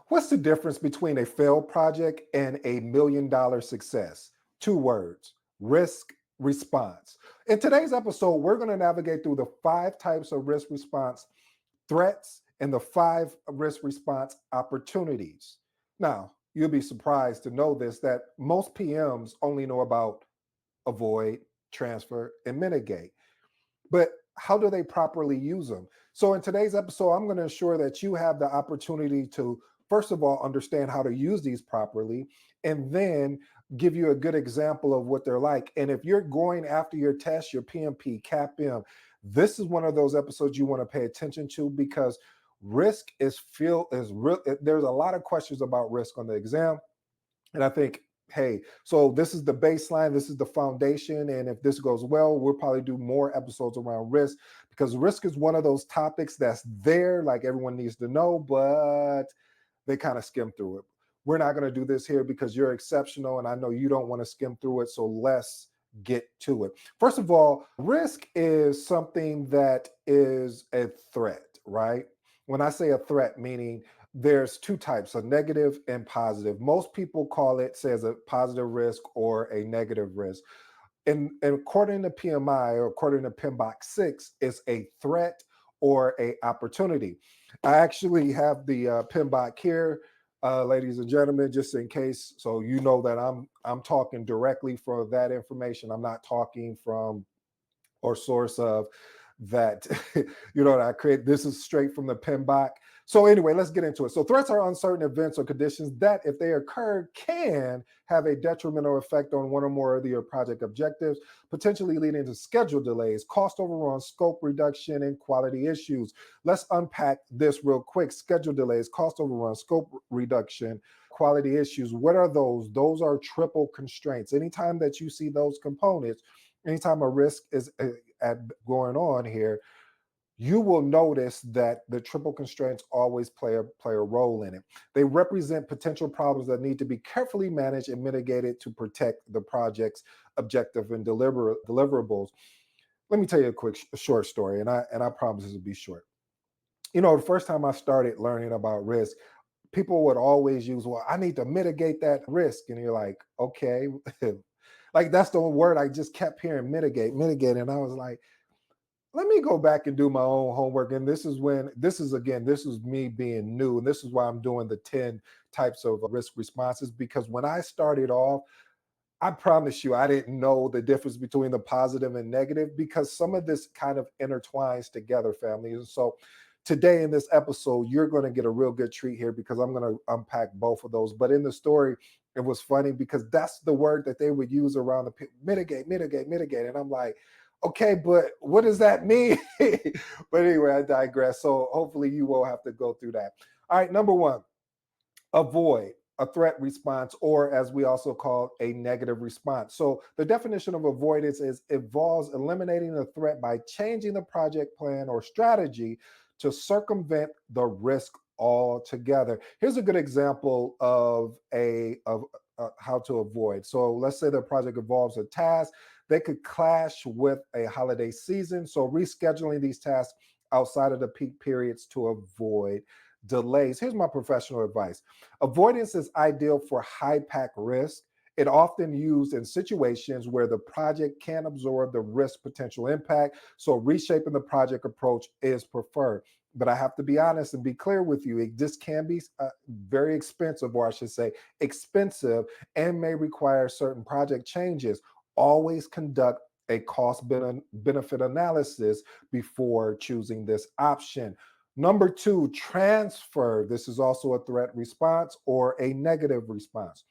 What's the difference between a failed project and a $1 million success? Two words: risk response. In today's episode, we're going to navigate through the 5 types of risk response threats and the 5 risk response opportunities. Now, you'll be surprised to know this, that most PMs only know about avoid, transfer, and mitigate. But how do they properly use them? So, in today's episode, I'm going to ensure that you have the opportunity to, first of all, understand how to use these properly, and then give you a good example of what they're like. And if you're going after your test, your PMP, CAPM, this is one of those episodes you want to pay attention to, because risk is real. There's a lot of questions about risk on the exam. And I think, hey, so this is the baseline, this is the foundation. And if this goes well, we'll probably do more episodes around risk, because risk is one of those topics that's there, like everyone needs to know, but they kind of skim through it. We're not going to do this here because you're exceptional. And I know you don't want to skim through it. So let's get to it. First of all, risk is something that is a threat, right? When I say a threat, meaning there's 2 types, a negative and positive. Most people call it, says, a positive risk or a negative risk. And according to PMI, or according to PMBOK 6, it's a threat or a opportunity. I actually have the PMBOK here, ladies and gentlemen, just in case, so you know that I'm talking directly from that information. I'm not talking from or source of that, that I create. This is straight from the PMBOK. So anyway, let's get into it. So threats are uncertain events or conditions that, if they occur, can have a detrimental effect on one or more of your project objectives, potentially leading to schedule delays, cost overruns, scope reduction, and quality issues. Let's unpack this real quick. Schedule delays, cost overruns, scope reduction, quality issues. What are those? Those are triple constraints. Anytime that you see those components, anytime a risk is going on here, you will notice that the triple constraints always play a role in it. They represent potential problems that need to be carefully managed and mitigated to protect the project's objective and deliverables. Let me tell you a short story, and I promise this will be short. The first time I started learning about risk, people would always use, well, I need to mitigate that risk. And you're like, okay. Like, that's the word I just kept hearing, mitigate. And I was like, let me go back and do my own homework. And this is me being new. And this is why I'm doing the 10 types of risk responses, because when I started off, I promise you, I didn't know the difference between the positive and negative, because some of this kind of intertwines together, family. And so today in this episode, you're going to get a real good treat here, because I'm going to unpack both of those. But in the story, it was funny because that's the word that they would use around the mitigate. And I'm like, okay, but what does that mean? But anyway, I digress. So hopefully you will have to go through that. All right, number 1, avoid, a threat response, or as we also call a negative response. So the definition of avoidance involves eliminating the threat by changing the project plan or strategy to circumvent the risk altogether. Here's a good example of how to avoid. So let's say the project involves a task that could clash with a holiday season. So rescheduling these tasks outside of the peak periods to avoid delays. Here's my professional advice. Avoidance is ideal for high pack risk. It often used in situations where the project can absorb the risk potential impact. So reshaping the project approach is preferred. But I have to be honest and be clear with you. This can be very expensive, or I should say expensive, and may require certain project changes. Always conduct a cost benefit analysis before choosing this option. Number 2, transfer. This is also a threat response or a negative response.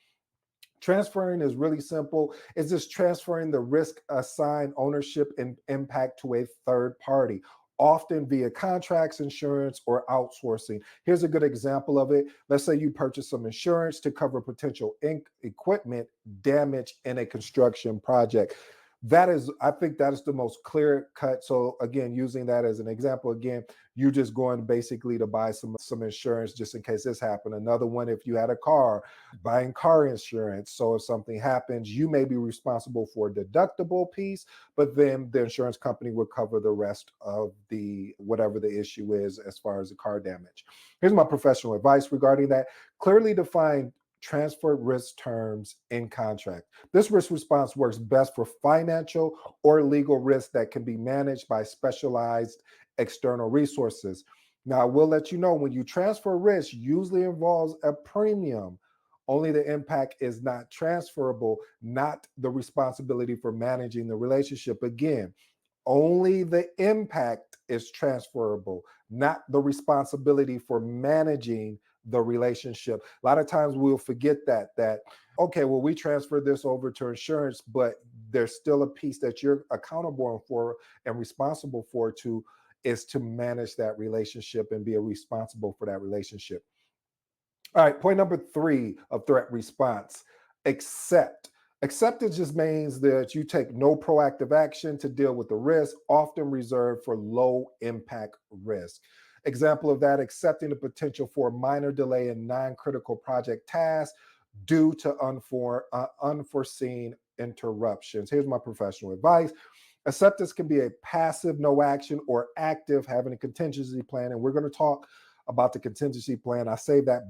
Transferring is really simple. It's just transferring the risk assigned ownership and impact to a third party, often via contracts, insurance, or outsourcing. Here's a good example of it. Let's say you purchase some insurance to cover potential equipment damage in a construction project. That is, I think that is the most clear cut. So again, using that as an example, again, you're just going basically to buy some insurance just in case this happened. Another one, if you had a car, buying car insurance. So if something happens, you may be responsible for a deductible piece, but then the insurance company will cover the rest of the whatever the issue is as far as the car damage. Here's my professional advice regarding that. Clearly define transferred risk terms in contract. This risk response works best for financial or legal risk that can be managed by specialized external resources. Now, I will let you know when you transfer risk usually involves a premium. Only the impact is not transferable, not the responsibility for managing the relationship. Again, only the impact is transferable, not the responsibility for managing the relationship. A lot of times we'll forget that okay, well, we transfer this over to insurance, but there's still a piece that you're accountable for and responsible for to is to manage that relationship and be responsible for that relationship. All right, point number 3 of threat response: accept. Acceptance just means that you take no proactive action to deal with the risk, often reserved for low impact risk. Example of that: accepting the potential for a minor delay in non critical project tasks due to unforeseen interruptions. Here's my professional advice: acceptance can be a passive no action or active having a contingency plan. And we're going to talk about the contingency plan. I save that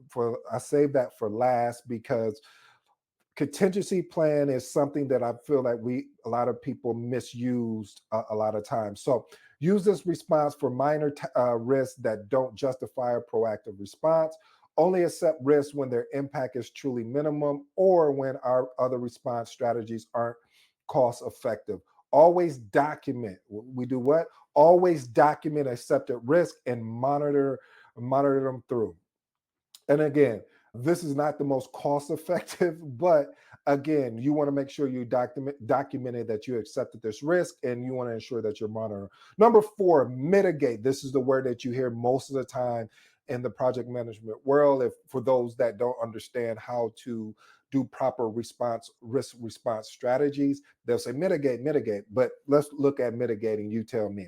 for last because contingency plan is something that I feel like a lot of people misused a lot of times. So use this response for minor risks that don't justify a proactive response. Only accept risks when their impact is truly minimum or when our other response strategies aren't cost effective. Always document. We do what? Always document accepted risk and monitor them through. And again, this is not the most cost effective, but again, you want to make sure you documented that you accepted this risk and you want to ensure that you're monitoring. Number 4, mitigate. This is the word that you hear most of the time in the project management world. If for those that don't understand how to do proper risk response strategies, they'll say mitigate. But let's look at mitigating. You tell me.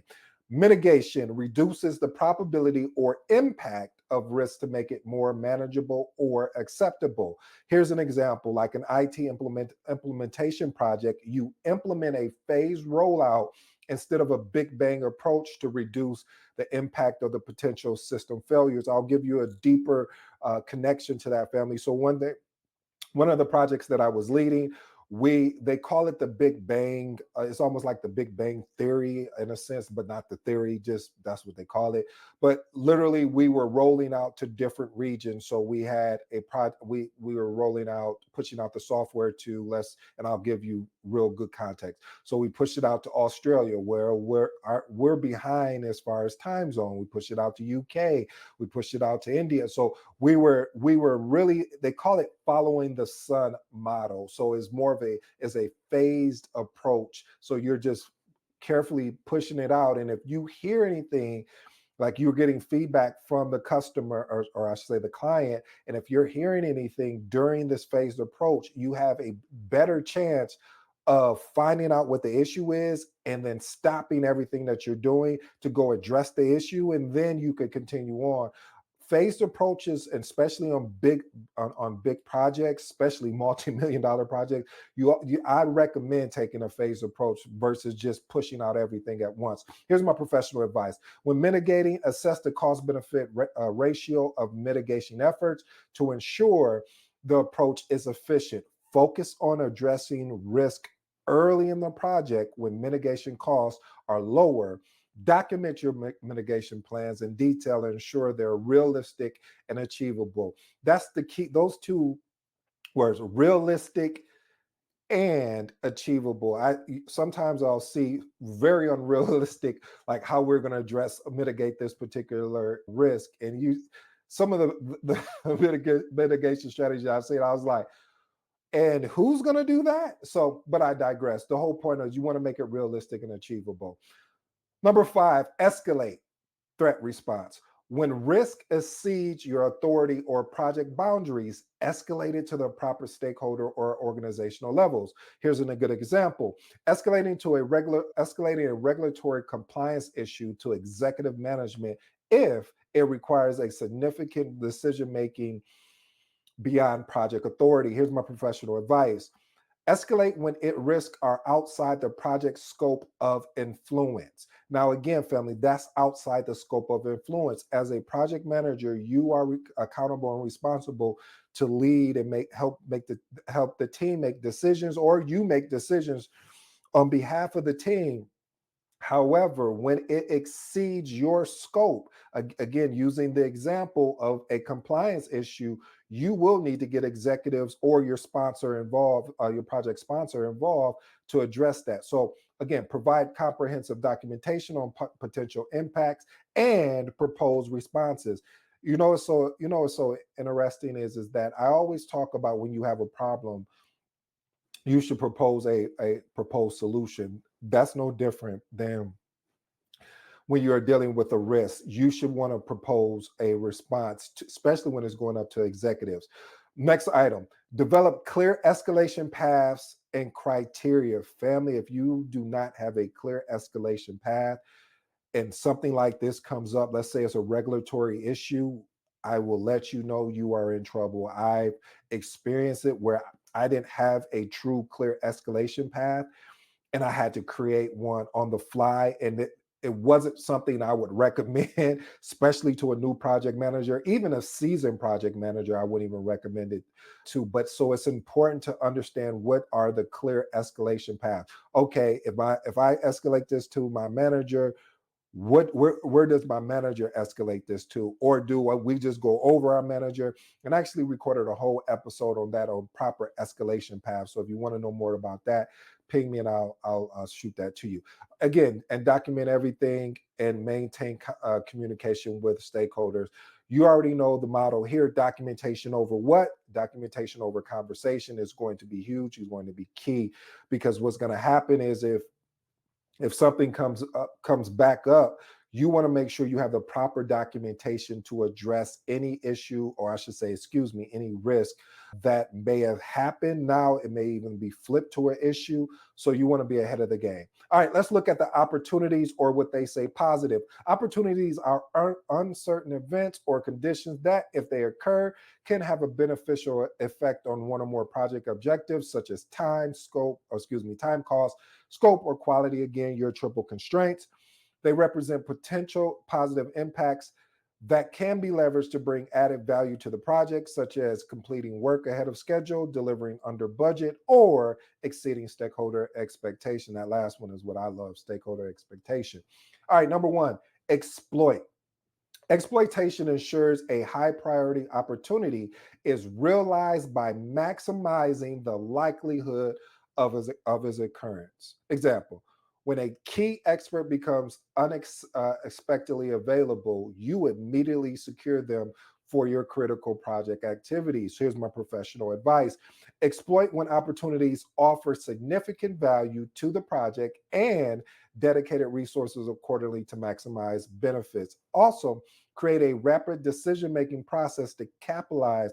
Mitigation reduces the probability or impact of risk to make it more manageable or acceptable. Here's an example: like an IT implementation project, you implement a phased rollout instead of a big bang approach to reduce the impact of the potential system failures. I'll give you a deeper connection to that, family. So one of the projects that I was leading, they call it the Big Bang. It's almost like the Big Bang theory in a sense, but not the theory. Just that's what they call it. But literally, we were rolling out to different regions. So we had a project. We were rolling out, pushing out the software to and I'll give you real good context. So we pushed it out to Australia, where we're behind as far as time zone. We pushed it out to UK. We pushed it out to India. So we were really, they call it following the sun model. So it's more of a phased approach. So you're just carefully pushing it out. And if you hear anything, like you're getting feedback from the customer, or I should say the client, and if you're hearing anything during this phased approach, you have a better chance of finding out what the issue is and then stopping everything that you're doing to go address the issue, and then you could continue on. Phased approaches, and especially on big projects, especially multi-million dollar projects, I recommend taking a phased approach versus just pushing out everything at once. Here's my professional advice: when mitigating, assess the cost benefit ratio of mitigation efforts to ensure the approach is efficient. Focus on addressing risk early in the project when mitigation costs are lower. Document your mitigation plans in detail and ensure they're realistic and achievable. That's the key. Those two words: realistic and achievable. I sometimes I'll see very unrealistic, like how we're going to mitigate this particular risk, and some of the mitigation strategies I've seen, I was like, and who's going to do that? So, but I digress. The whole point is you want to make it realistic and achievable. Number 5, escalate threat response. When risk exceeds your authority or project boundaries, escalate it to the proper stakeholder or organizational levels. Here's a good example. Escalating a regulatory compliance issue to executive management if it requires a significant decision making beyond project authority. Here's my professional advice. Escalate when it risks are outside the project scope of influence. Now, again, family, that's outside the scope of influence. As a project manager, you are accountable and responsible to lead and help the team make decisions, or you make decisions on behalf of the team. However, when it exceeds your scope, again, using the example of a compliance issue, you will need to get executives or your sponsor involved, your project sponsor involved to address that. So, again, provide comprehensive documentation on potential impacts and propose responses. What's so interesting is that I always talk about when you have a problem, you should propose a proposed solution. That's no different than when you are dealing with a risk. You should want to propose a response, especially when it's going up to executives. Next item, develop clear escalation paths and criteria. Family, if you do not have a clear escalation path and something like this comes up, let's say it's a regulatory issue, I will let you know you are in trouble. I've experienced it where I didn't have a true clear escalation path and I had to create one on the fly. And it wasn't something I would recommend, especially to a new project manager, even a seasoned project manager. I wouldn't even recommend it to. But so it's important to understand what are the clear escalation paths. Okay, if I escalate this to my manager, where does my manager escalate this to, or do we just go over our manager? And I actually recorded a whole episode on that, on proper escalation paths. So if you want to know more about that, ping me and I'll shoot that to you. Again, and document everything and maintain communication with stakeholders. You already know the motto here: documentation over what? Documentation over conversation is going to be huge. Is going to be key, because what's going to happen is if something comes back up, you want to make sure you have the proper documentation to address any issue, or I should say, excuse me, any risk that may have happened. Now it may even be flipped to an issue. So you want to be ahead of the game. All right, let's look at the opportunities, or what they say positive. Opportunities are uncertain events or conditions that, if they occur, can have a beneficial effect on one or more project objectives, such as time, cost, scope, or quality. Again, your triple constraints. They represent potential positive impacts that can be leveraged to bring added value to the project, such as completing work ahead of schedule, delivering under budget, or exceeding stakeholder expectation. That last one is what I love: stakeholder expectation. All right, number one, exploit. Exploitation ensures a high priority opportunity is realized by maximizing the likelihood of its occurrence. Example: when a key expert becomes unexpectedly available, you immediately secure them for your critical project activities. Here's my professional advice: exploit when opportunities offer significant value to the project and dedicated resources accordingly to maximize benefits. Also, create a rapid decision-making process to capitalize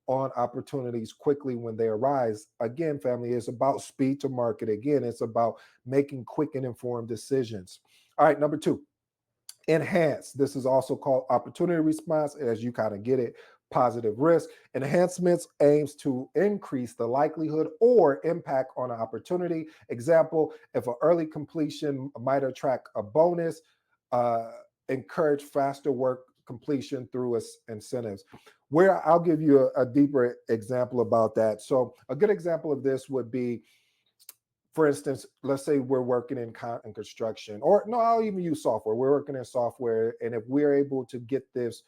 on opportunities quickly when they arise. Again, family, it's about speed to market. Again, it's about making quick and informed decisions. All right, number two, enhance. This is also called opportunity response, as you kind of get it. Positive risk enhancements aims to increase the likelihood or impact on an opportunity. Example: if an early completion might attract a bonus, uh, encourage faster work completion through incentives. Where I'll give you a deeper example about that. So a good example of this would be, for instance, let's say we're working in construction, or no, I'll even use software. We're working in software, and if we're able to get this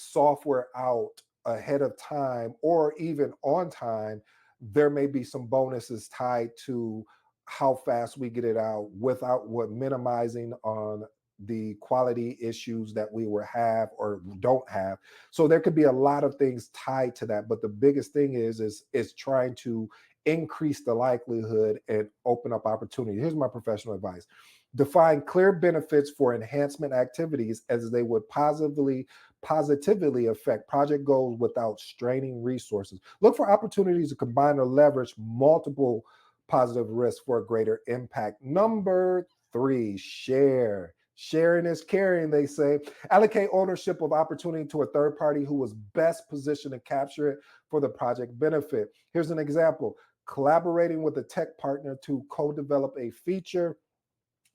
software out ahead of time, or even on time, there may be some bonuses tied to how fast we get it out, without what minimizing on the quality issues that we will have or don't have. So there could be a lot of things tied to that, but the biggest thing is trying to increase the likelihood and open up opportunity. Here's my professional advice: Define clear benefits for enhancement activities as they would positively affect project goals without straining resources. Look for opportunities to combine or leverage multiple positive risks for a greater impact. Number three, share. Sharing is caring, they say. Allocate ownership of opportunity to a third party who was best positioned to capture it for the project benefit. Here's an example: collaborating with a tech partner to co develop a feature,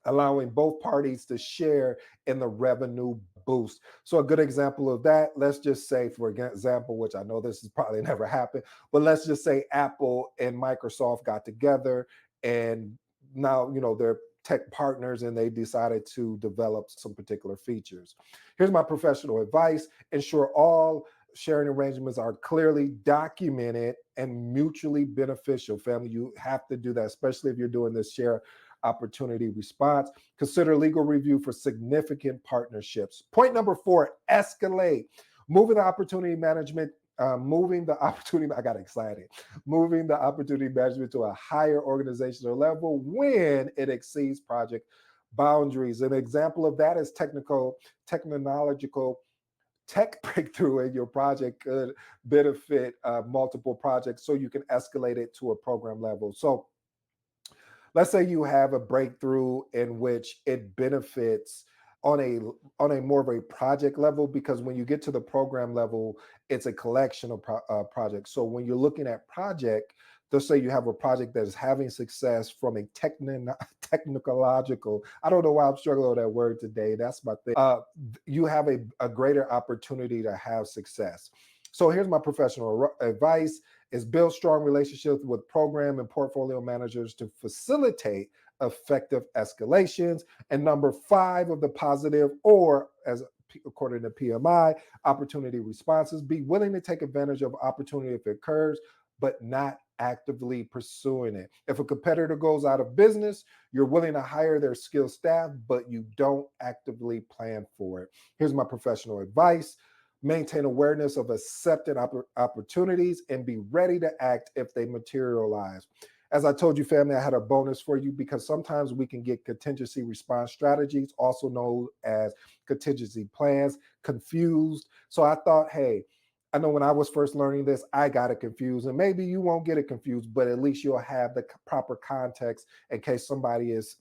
allowing both parties to share in the revenue boost. So a good example of that, let's just say, for example, which I know this has probably never happened, but let's just say Apple and Microsoft got together, and now, they're tech partners and they decided to develop some particular features. Here's my professional advice: ensure all sharing arrangements are clearly documented and mutually beneficial. Family, you have to do that, especially if you're doing this share opportunity response. Consider legal review for significant partnerships. Point number four, escalate. Moving the opportunity management, I got excited. Moving the opportunity management to a higher organizational level when it exceeds project boundaries. An example of that is technological tech breakthrough in your project could benefit multiple projects, so you can escalate it to a program level. So let's say you have a breakthrough in which it benefits on a more of a project level, because when you get to the program level, it's a collection of projects. So when you're looking at project, let's say you have a project that is having success from a technological, I don't know why I'm struggling with that word today, that's my thing. You have a greater opportunity to have success. So here's my professional advice: is build strong relationships with program and portfolio managers to facilitate effective escalations. And number five of the positive, or as according to PMI, opportunity responses: be willing to take advantage of opportunity if it occurs, but not actively pursuing it. If a competitor goes out of business, you're willing to hire their skilled staff, but you don't actively plan for it. Here's my professional advice: maintain awareness of accepted opportunities and be ready to act if they materialize. As I told you, family, I had a bonus for you, because sometimes we can get contingency response strategies, also known as contingency plans, confused. So I thought, hey, I know when I was first learning this, I got it confused, and maybe you won't get it confused, but at least you'll have the proper context in case somebody is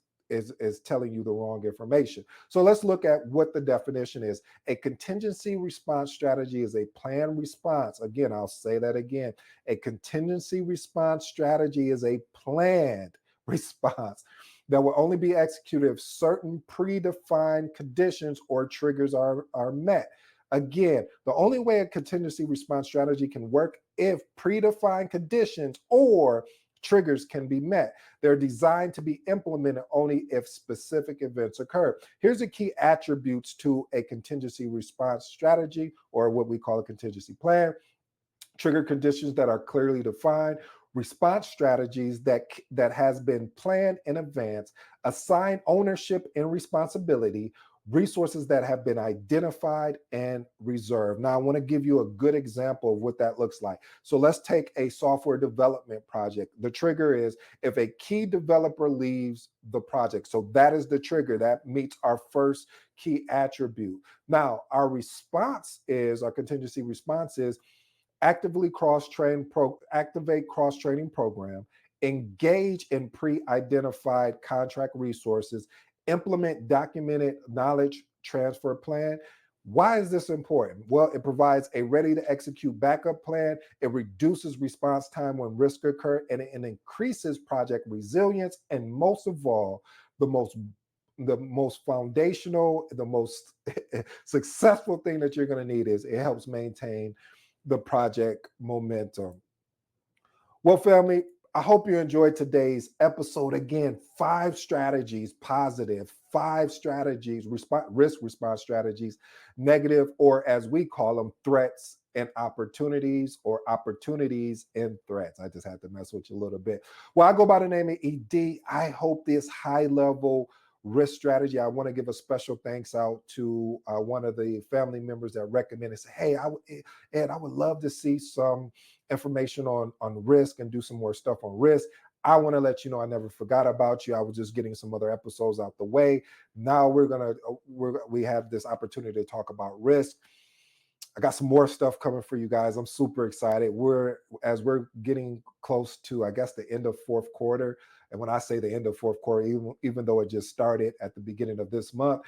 telling you the wrong information. So let's look at what the definition is. A contingency response strategy is a planned response. Again, I'll say that again. A contingency response strategy is a planned response that will only be executed if certain predefined conditions or triggers are met. Again, the only way a contingency response strategy can work if predefined conditions or triggers can be met. They're designed to be implemented only if specific events occur. Here's the key attributes to a contingency response strategy, or what we call a contingency plan: trigger conditions that are clearly defined, response strategies that has been planned in advance, assign ownership and responsibility, resources that have been identified and reserved. Now, I want to give you a good example of what that looks like. So let's take a software development project. The trigger is if a key developer leaves the project. So that is the trigger. That meets our first key attribute. Now, our contingency response is activate cross-training program, engage in pre-identified contract resources, implement documented knowledge transfer plan. Why is this important? Well, it provides a ready to execute backup plan. It reduces response time when risk occur, and it increases project resilience. And most of all, the most foundational, the most successful thing that you're going to need is it helps maintain the project momentum. Well, family, I hope you enjoyed today's episode. Again, five strategies, risk response strategies, negative, or as we call them, threats and opportunities, or opportunities and threats. I just had to mess with you a little bit. Well, I go by the name of ED. I hope this high level risk strategy, I want to give a special thanks out to one of the family members that recommended, say, hey, Ed, I would love to see some information on risk and do some more stuff on risk. I want to let you know I never forgot about you. I was just getting some other episodes out the way. Now we have this opportunity to talk about risk. I got some more stuff coming for you guys. I'm super excited. We're getting close to, I guess, the end of fourth quarter. And when I say the end of fourth quarter, even though it just started at the beginning of this month,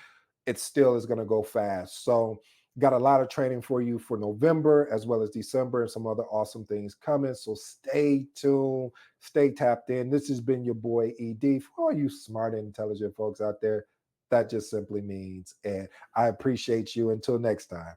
it still is going to go fast. So got a lot of training for you for November as well as December and some other awesome things coming. So stay tuned, stay tapped in. This has been your boy ED. For all you smart and intelligent folks out there, that just simply means, and I appreciate you. Until next time.